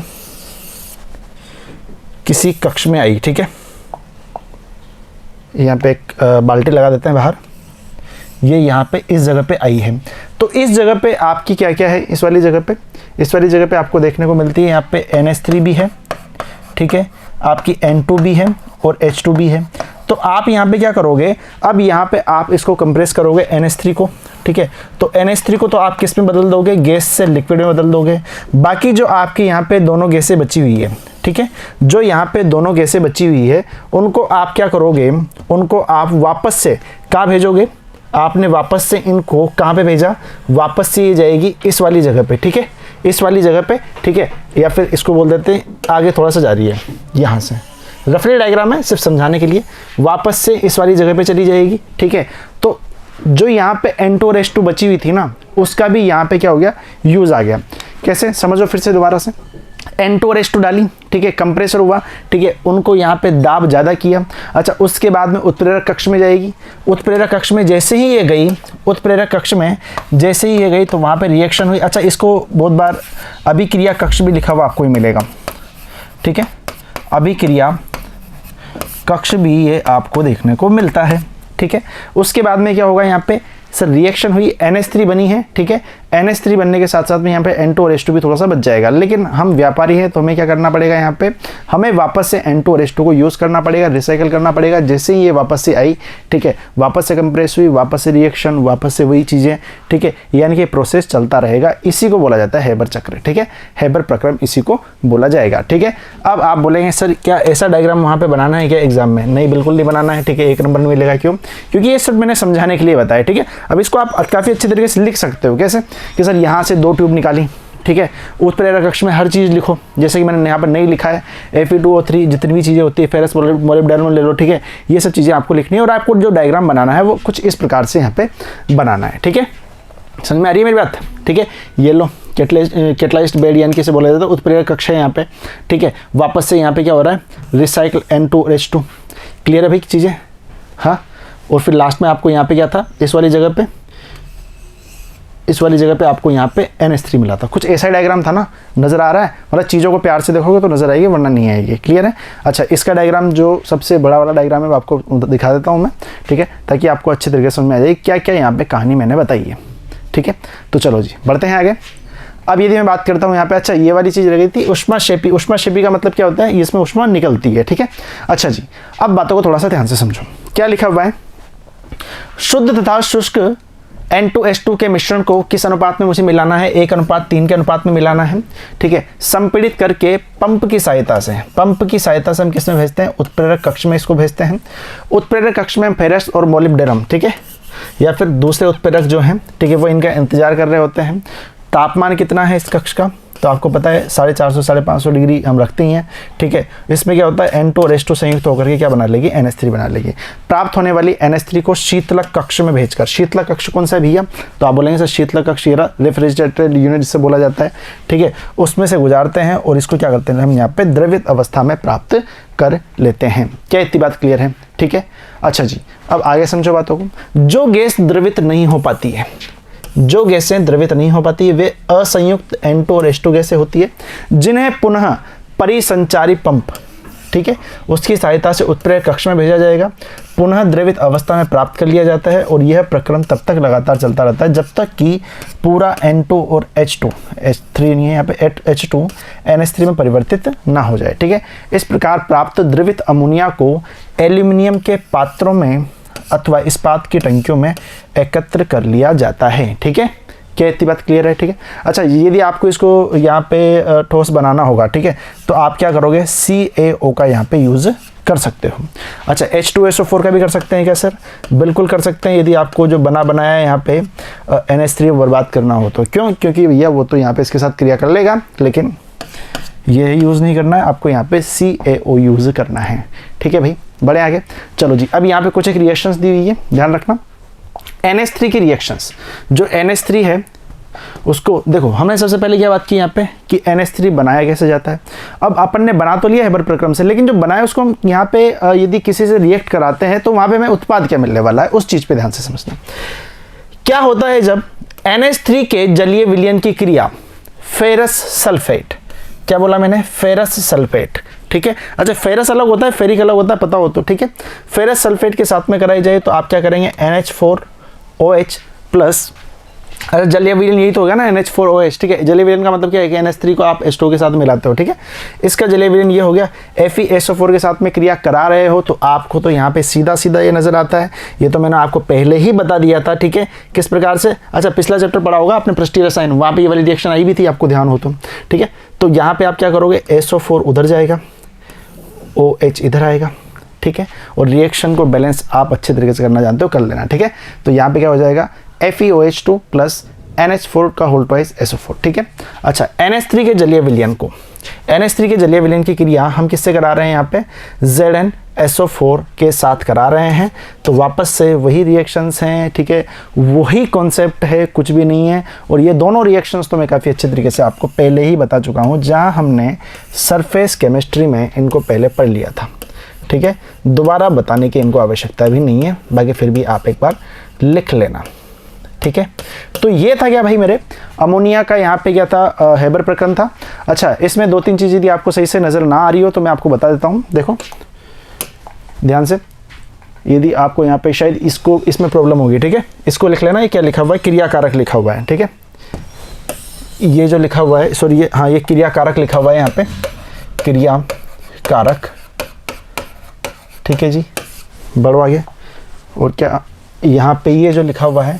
किसी कक्ष में आई, ठीक है, यहाँ पे एक बाल्टी लगा देते हैं बाहर, ये यहाँ पे इस जगह पे आई है। तो इस जगह पे आपकी क्या क्या है? इस वाली जगह पे आपको देखने को मिलती है यहाँ पे NH3 भी है, ठीक है, आपकी N2 भी है और H2 भी है। तो आप यहाँ पे क्या करोगे? अब यहाँ पे आप इसको कंप्रेस करोगे NH3 को, ठीक है। तो NH3 को तो आप किस में बदल दोगे? गैस से लिक्विड में बदल दोगे। बाकी जो आपकी यहाँ पे दोनों गैसें बची हुई है, ठीक है, जो यहाँ पे दोनों गैसें बची हुई है उनको आप क्या करोगे? उनको आप वापस से कहाँ भेजोगे? आपने वापस से इनको कहाँ पे भेजा? वापस से ये जाएगी इस वाली जगह पे, ठीक है, इस वाली जगह पे, ठीक है, या फिर इसको बोल देते हैं आगे थोड़ा सा जा रही है, यहाँ से रफली डायग्राम है सिर्फ समझाने के लिए, वापस से इस वाली जगह पे चली जाएगी, ठीक है। तो जो यहाँ पे N2 और H2 बची हुई थी ना, उसका भी यहाँ पे क्या हो गया? यूज आ गया। कैसे? समझो फिर से दोबारा से। N2 और H2 डाली, ठीक है, कंप्रेसर हुआ, ठीक है, उनको यहाँ पे दाब ज़्यादा किया। अच्छा, उसके बाद में उत्प्रेरक कक्ष में जाएगी। उत्प्रेरक कक्ष में जैसे ही ये गई, उत्प्रेरक कक्ष में जैसे ही ये गई तो वहाँ पे रिएक्शन हुई। अच्छा, इसको बहुत बार अभिक्रिया कक्ष भी लिखा हुआ आपको ही मिलेगा, ठीक है, अभिक्रिया कक्ष भी ये आपको देखने को मिलता है, ठीक है। उसके बाद में क्या होगा? यहाँ पे सर रिएक्शन हुई, NH3 बनी है, ठीक है, NH3 बनने के साथ साथ में यहाँ पे N2 और H2 भी थोड़ा सा बच जाएगा। लेकिन हम व्यापारी हैं तो हमें क्या करना पड़ेगा? यहाँ पे हमें वापस से N2 और H2 को यूज़ करना पड़ेगा, रिसाइकल करना पड़ेगा। जैसे ही ये वापस से आई, ठीक है, वापस से कंप्रेस हुई, वापस से रिएक्शन, वापस से वही चीज़ें, ठीक है, यानी कि प्रोसेस चलता रहेगा। इसी को बोला जाता है हेबर चक्र, ठीक है, हेबर प्रक्रम इसी को बोला जाएगा, ठीक है। अब आप बोलेंगे सर क्या ऐसा डायग्राम वहाँ पर बनाना है क्या एग्जाम में? नहीं, बिल्कुल नहीं बनाना है, ठीक है, 1 नंबर मिलेगा। क्यों? क्योंकि ये सब मैंने समझाने के लिए बताया, ठीक है। अब इसको आप काफ़ी अच्छे तरीके से लिख सकते हो। कैसे? कि सर यहाँ से 2 ट्यूब निकाली, ठीक है, उत्प्रेरक कक्ष में हर चीज़ लिखो, जैसे कि मैंने यहाँ पर नहीं लिखा है, Fe2O3 जितनी भी चीज़ें होती है, फेरस मोलिब्डेनम ले लो, ठीक है, ये सब चीज़ें आपको लिखनी है। और आपको जो डायग्राम बनाना है वो कुछ इस प्रकार से यहाँ पे बनाना है, ठीक है। समझ में आ रही है मेरी बात? ठीक है, ये लो कैटलाइज्ड बेड यानी किसे बोला जाता है, उत्प्रेरक कक्ष है यहाँ पे। ठीक है, वापस से यहाँ पे क्या हो रहा है, रिसाइकल N2H2। क्लियर है भाई चीज़ें? हाँ, और फिर लास्ट में आपको यहाँ पे क्या था, इस वाली जगह पे आपको यहाँ पे NH3 मिला था। कुछ ऐसा डायग्राम था ना, नज़र आ रहा है? मतलब चीज़ों को प्यार से देखोगे तो नज़र आएगी, वरना नहीं आएगी। क्लियर है? अच्छा, इसका डायग्राम जो सबसे बड़ा वाला डायग्राम है वो आपको दिखा देता हूँ मैं, ठीक है, ताकि आपको अच्छे तरीके से समझ में आ जाए क्या क्या यहाँ पे कहानी मैंने बताई है। ठीक है, तो चलो जी बढ़ते हैं आगे। अब यदि मैं बात करता हूँ यहाँ पे, अच्छा ये वाली चीज़ रह गई थी ऊष्माक्षेपी। ऊष्माक्षेपी का मतलब क्या होता है, इसमें ऊष्मा निकलती है। ठीक है, अच्छा जी, अब बातों को थोड़ा सा ध्यान से समझो। क्या लिखा हुआ है, शुद्ध तथा शुष्क N2H2 के मिश्रण को किस अनुपात में मुझे मिलाना है, 1:3 के अनुपात में मिलाना है। ठीक है, संपीड़ित करके पंप की सहायता से हम किस में भेजते हैं, उत्प्रेरक कक्ष में इसको भेजते हैं। उत्प्रेरक कक्ष में फेरस और मोलिब्डेनम, ठीक है, या फिर दूसरे उत्प्रेरक जो हैं, ठीक है, वो इनका इंतजार कर रहे होते हैं। तापमान कितना है इस कक्ष का, तो आपको पता है 450 550 डिग्री हम रखते ही हैं। ठीक है, इसमें क्या होता है, N2 और H2 संयुक्त होकर के क्या बना लेगी, NH3 बना लेगी। प्राप्त होने वाली NH3 को शीतलक कक्ष में भेजकर, शीतलक कक्ष कौन सा है भैया, तो आप बोलेंगे सर शीतलक कक्ष ये रेफ्रिजरेटेड यूनिट जिसे बोला जाता है। ठीक है, उसमें से गुजारते हैं और इसको क्या करते हैं, हम यहाँ पे द्रवित अवस्था में प्राप्त कर लेते हैं। क्या इतनी बात क्लियर है? ठीक है, अच्छा जी, अब आगे समझो बातों को। जो गैस द्रवित नहीं हो पाती है, जो गैसें द्रवित नहीं हो पाती है, वे असंयुक्त N2 और H2 गैसें होती है, जिन्हें पुनः परिसंचारी पंप, ठीक है, उसकी सहायता से उत्प्रेरक कक्ष में भेजा जाएगा, पुनः द्रवित अवस्था में प्राप्त कर लिया जाता है। और यह प्रक्रम तब तक लगातार चलता रहता है जब तक कि पूरा N2 और H2, H3 नहीं है यहाँ पे, H2 NH3 में परिवर्तित ना हो जाए। ठीक है, इस प्रकार प्राप्त द्रवित अमोनिया को एल्यूमिनियम के पात्रों में अथवा इस्पात की टंकियों में एकत्र कर लिया जाता है। ठीक है, क्या इतनी बात क्लियर है? ठीक है, अच्छा यदि आपको इसको यहाँ पे ठोस बनाना होगा, ठीक है, तो आप क्या करोगे, CaO का यहाँ पे यूज़ कर सकते हो। अच्छा, H2SO4 का भी कर सकते हैं क्या सर? बिल्कुल कर सकते हैं, यदि आपको जो बना बनाया है यहाँ पे NH3 बर्बाद करना हो तो। क्यों? क्योंकि भैया वो तो यहाँ पे इसके साथ क्रिया कर लेगा, लेकिन ये यूज़ नहीं करना है आपको, यहाँ पे CaO यूज़ करना है। ठीक है भाई, बड़े आगे चलो जी। अब यहाँ पे कुछ एक रिएक्शंस दी हुई है, ध्यान रखना। NH3 की रिएक्शंस, जो NH3 है उसको देखो, हमने सबसे पहले क्या बात की यहाँ पे कि NH3 बनाया कैसे जाता है। अब अपन ने बना तो लिया हेबर प्रक्रम से, लेकिन जो बनाया उसको हम यहाँ पे यदि किसी से रिएक्ट कराते हैं तो वहाँ पे हमें उत्पाद क्या मिलने वाला है, उस चीज़ पे ध्यान से समझना। क्या होता है जब NH3 के जलीय विलयन की क्रिया फेरस सल्फेट, क्या बोला मैंने, फेरस सल्फेट, ठीक है। अच्छा, फेरस अलग होता है, फेरिक अलग होता है, पता हो तो, ठीक है। फेरस सल्फेट के साथ में कराई जाए तो आप क्या करेंगे, NH4OH प्लस, अरे जलीय विलयन यही तो होगा ना, NH4OH, ठीक है। जलीय विलयन का मतलब क्या है कि NH3 को आप H2 के साथ मिलाते हो, ठीक है। इसका जलीय विलयन ये हो गया। FeSO4 के साथ में क्रिया करा रहे हो तो आपको तो यहाँ पे सीधा सीधा ये नजर आता है। ये तो मैंने आपको पहले ही बता दिया था, ठीक है, किस प्रकार से। अच्छा, पिछला चैप्टर पढ़ा होगा आपने पृष्ठीय रसायन, वहाँ पे ये वाली रिएक्शन आई भी थी, आपको ध्यान हो तो, ठीक है। तो यहाँ पे आप क्या करोगे, SO4 उधर जाएगा, OH इधर आएगा, ठीक है। और रिएक्शन को बैलेंस आप अच्छे तरीके से करना जानते हो, कर लेना, ठीक है। तो यहाँ पे क्या हो जाएगा, FeOH2 प्लस NH4 का होल ट्वाइस SO4, ठीक है। अच्छा, NH3 के जलीय विलयन को, NH3 के जलीय विलयन की क्रिया हम किससे करा रहे हैं, यहाँ पे ZnSO4 के साथ करा रहे हैं। तो वापस से वही रिएक्शंस हैं, ठीक है, वही कॉन्सेप्ट है, कुछ भी नहीं है। और ये दोनों रिएक्शंस तो मैं काफ़ी अच्छे तरीके से आपको पहले ही बता चुका हूँ, जहाँ हमने सरफेस केमिस्ट्री में इनको पहले पढ़ लिया था, ठीक है। दोबारा बताने की इनको आवश्यकता भी नहीं है, बाकी फिर भी आप एक बार लिख लेना, ठीक है। तो ये था क्या भाई मेरे अमोनिया का, यहाँ पे क्या था, हेबर प्रक्रम था। अच्छा, इसमें दो तीन चीज़ यदि आपको सही से नज़र ना आ रही हो तो मैं आपको बता देता हूँ, देखो ध्यान से। यदि आपको यहाँ पे शायद इसमें प्रॉब्लम होगी, ठीक है, इसको लिख लेना। ये क्या लिखा हुआ है, क्रियाकारक लिखा हुआ है, ठीक है। ये जो लिखा हुआ है, सॉरी, ये हाँ, ये क्रियाकारक लिखा हुआ है यहाँ पे, क्रियाकारक, ठीक है जी, बढ़ो आगे। और क्या यहाँ पे ये जो लिखा हुआ है,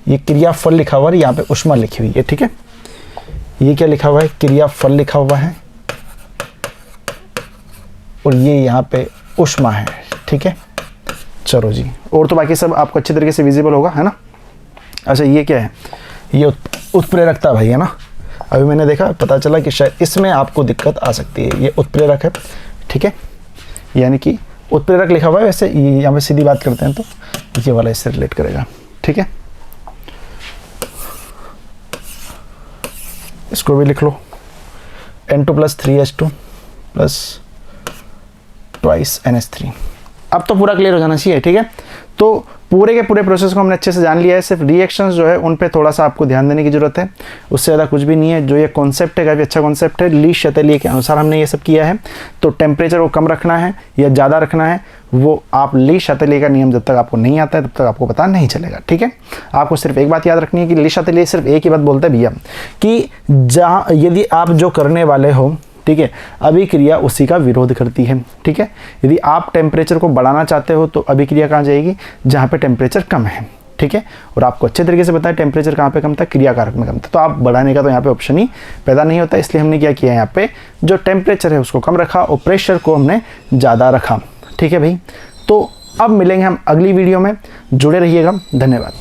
ये क्रियाफल लिखा हुआ है, यहाँ पे ऊष्मा लिखी हुई है, ठीक है। ये क्या लिखा हुआ है, क्रियाफल लिखा हुआ है, और ये यहाँ पे ऊष्मा है, ठीक है। चलो जी, और तो बाकी सब आपको अच्छे तरीके से विजिबल होगा, है ना। अच्छा, ये क्या है, ये उत्प्रेरकता भाई, है ना। अभी मैंने देखा, पता चला कि शायद इसमें आपको दिक्कत आ सकती है। ये उत्प्रेरक है, ठीक है, यानी कि उत्प्रेरक लिखा हुआ है। वैसे यहाँ पे सीधी बात करते हैं तो ये वाला इससे रिलेट करेगा, ठीक है। इसको भी लिख लो, N2 + 3H2 + ट्वाइस NH3। अब तो पूरा क्लियर हो जाना चाहिए, ठीक है। तो पूरे के पूरे प्रोसेस को हमने अच्छे से जान लिया है, सिर्फ रिएक्शंस जो है उन पे थोड़ा सा आपको ध्यान देने की जरूरत है, उससे ज़्यादा कुछ भी नहीं है। जो ये कॉन्सेप्ट है काफ़ी अच्छा कॉन्सेप्ट है, ली शैतेलिए के अनुसार हमने ये सब किया है। तो टेम्परेचर को कम रखना है या ज़्यादा रखना है, वो आप ली शैतेलिए का नियम जब तक आपको नहीं आता है तब तक आपको पता नहीं चलेगा, ठीक है। आपको सिर्फ एक बात याद रखनी है कि ली शैतेलिए सिर्फ एक ही बात बोलता है भैया कि जहाँ यदि आप जो करने वाले हो, ठीक है, अभिक्रिया उसी का विरोध करती है, ठीक है। यदि आप टेम्परेचर को बढ़ाना चाहते हो तो अभिक्रिया कहाँ जाएगी, जहाँ पे टेम्परेचर कम है, ठीक है। और आपको अच्छे तरीके से पता है टेम्परेचर कहाँ पे कम था, क्रियाकारक में कम था, तो आप बढ़ाने का तो यहाँ पे ऑप्शन ही पैदा नहीं होता। इसलिए हमने क्या किया, यहाँ पे जो टेम्परेचर है उसको कम रखा और प्रेशर को हमने ज़्यादा रखा, ठीक है भाई। तो अब मिलेंगे हम अगली वीडियो में, जुड़े रहिएगा, धन्यवाद।